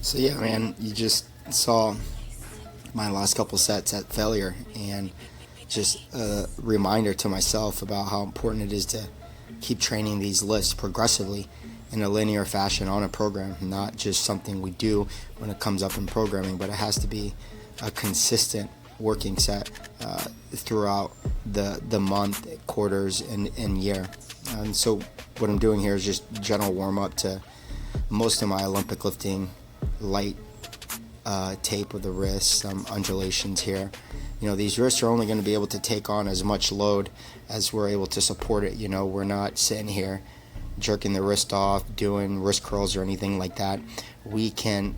So yeah, man, you just saw my last couple sets at failure, and just a reminder to myself about how important it is to keep training these lifts progressively in a linear fashion on a program, not just something we do when it comes up in programming, but it has to be a consistent working set throughout the month, quarters, and year. And so what I'm doing here is just general warm up to most of my Olympic lifting, light tape of the wrists, some undulations here. These wrists are only going to be able to take on as much load as we're able to support it. We're not sitting here jerking the wrist off, doing wrist curls or anything like that. We can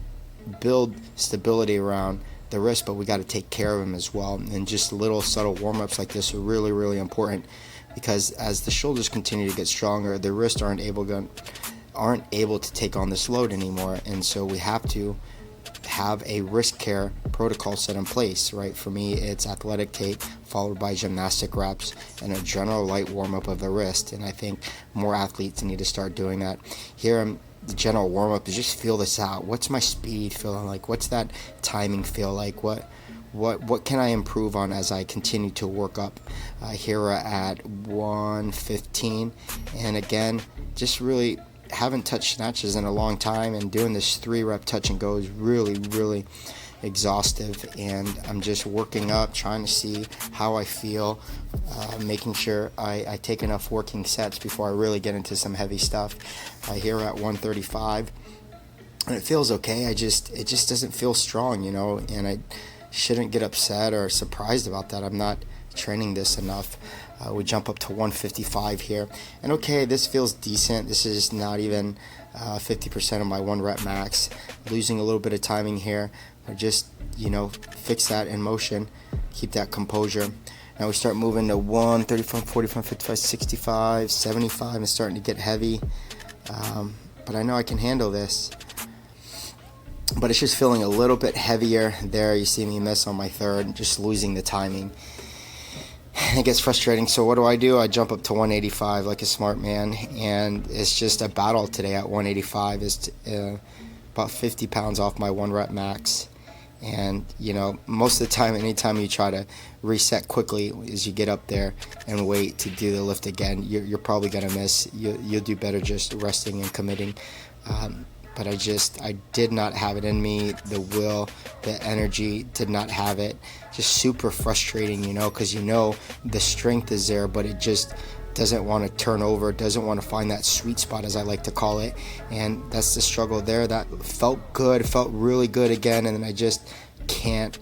build stability around the wrist, but we got to take care of them as well. And just little subtle warm-ups like this are really, really important, because as the shoulders continue to get stronger, the wrists aren't able to take on this load anymore. And so we have to have a wrist care protocol set in place, right? For me, it's athletic tape followed by gymnastic reps and a general light warm-up of the wrist. And I think more athletes need to start doing that. Here, the general warm-up is just feel this out. What's my speed feeling like? What's that timing feel like? What can I improve on as I continue to work up? Here we're at 115, and again, just really haven't touched snatches in a long time, and doing this 3-rep touch and go is really, really exhaustive. And I'm just working up, trying to see how I feel, making sure I take enough working sets before I really get into some heavy stuff. Here at 135, and it feels okay. It just doesn't feel strong, and I shouldn't get upset or surprised about that. I'm not training this enough. We jump up to 155 here, and okay, this feels decent. This is not even 50% of my 1 rep max. Losing a little bit of timing here, but just fix that in motion, keep that composure. Now we start moving to 135, 45, 55, 65, 75, and starting to get heavy, but I know I can handle this. But it's just feeling a little bit heavier there. You see me miss on my third, just losing the timing. It gets frustrating. So what do? I jump up to 185 like a smart man, and it's just a battle today at 185. It's about 50 pounds off my 1 rep max. And most of the time, anytime you try to reset quickly, as you get up there and wait to do the lift again, you're probably gonna miss. You'll do better just resting and committing. But I did not have it in me. The will, the energy, did not have it. Just super frustrating, because the strength is there, but it just doesn't want to turn over, doesn't want to find that sweet spot, as I like to call it. And that's the struggle there. That felt really good again, and then I just can't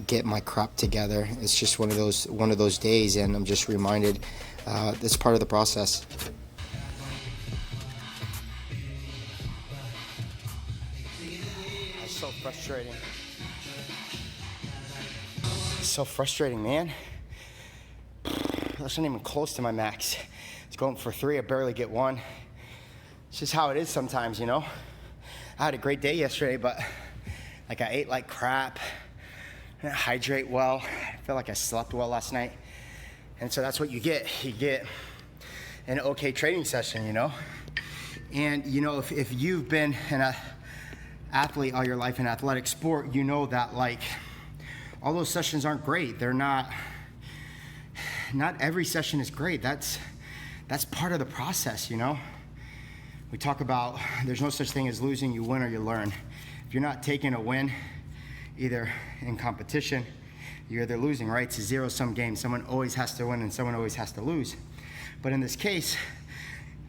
get my crap together. It's just one of those days, and I'm just reminded it's part of the process. It's so frustrating. It's so frustrating, man. That's not even close to my max. It's going for 3, I barely get 1. It's just how it is sometimes, I had a great day yesterday, but I ate like crap. I didn't hydrate well. I feel like I slept well last night. And so that's what you get. You get an okay training session, And, if you've been an athlete all your life in athletic sport, that all those sessions aren't great. They're not every session is great. That's part of the process, We talk about there's no such thing as losing. You win or you learn. If you're not taking a win, either in competition, you're either losing, right? It's a zero-sum game. Someone always has to win and someone always has to lose. But in this case,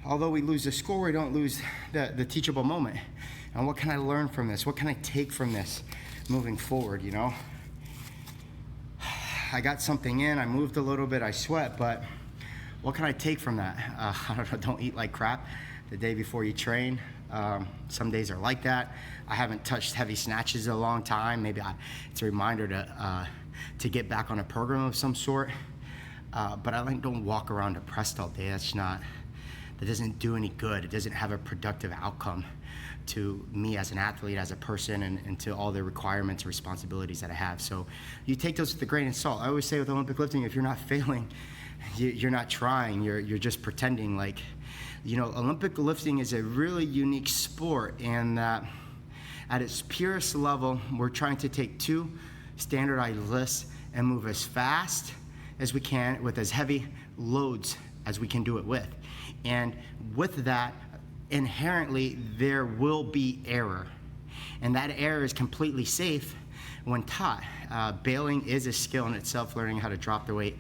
although we lose the score, we don't lose the teachable moment. And what can I learn from this? What can I take from this moving forward, I got something in, I moved a little bit, I sweat, but what can I take from that? I don't know, don't eat like crap the day before you train. Some days are like that. I haven't touched heavy snatches in a long time. Maybe it's a reminder to get back on a program of some sort. But I don't walk around depressed all day. That doesn't do any good. It doesn't have a productive outcome to me as an athlete, as a person, and to all the requirements and responsibilities that I have. So you take those with a grain of salt. I always say with Olympic lifting, if you're not failing, you're not trying, you're just pretending. Olympic lifting is a really unique sport, and at its purest level, we're trying to take 2 standardized lifts and move as fast as we can with as heavy loads as we can do it with. And with that, inherently, there will be error. And that error is completely safe when taught. Bailing is a skill in itself. Learning how to drop the weight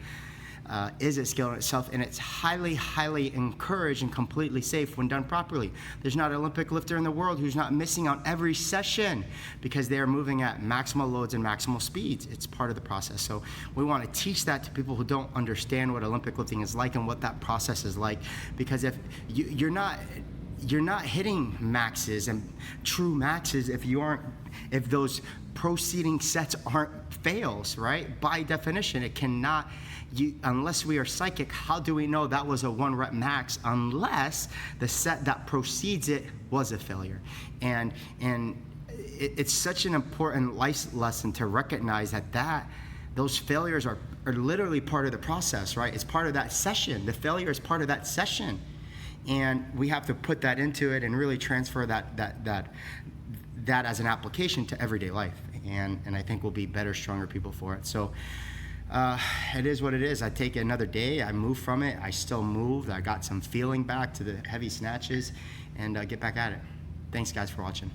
is a skill in itself, and it's highly, highly encouraged and completely safe when done properly. There's not an Olympic lifter in the world who's not missing on every session because they are moving at maximal loads and maximal speeds. It's part of the process. So we want to teach that to people who don't understand what Olympic lifting is like and what that process is like, because if you're not hitting maxes and true maxes if those preceding sets aren't fails, right? By definition, it cannot, unless we are psychic, how do we know that was a 1 rep max unless the set that precedes it was a failure? And it's such an important life lesson to recognize that those failures are literally part of the process, right? It's part of that session. The failure is part of that session. And we have to put that into it and really transfer that as an application to everyday life. And I think we'll be better, stronger people for it. So it is what it is. I take it another day. I move from it. I still moved. I got some feeling back to the heavy snatches and get back at it. Thanks, guys, for watching.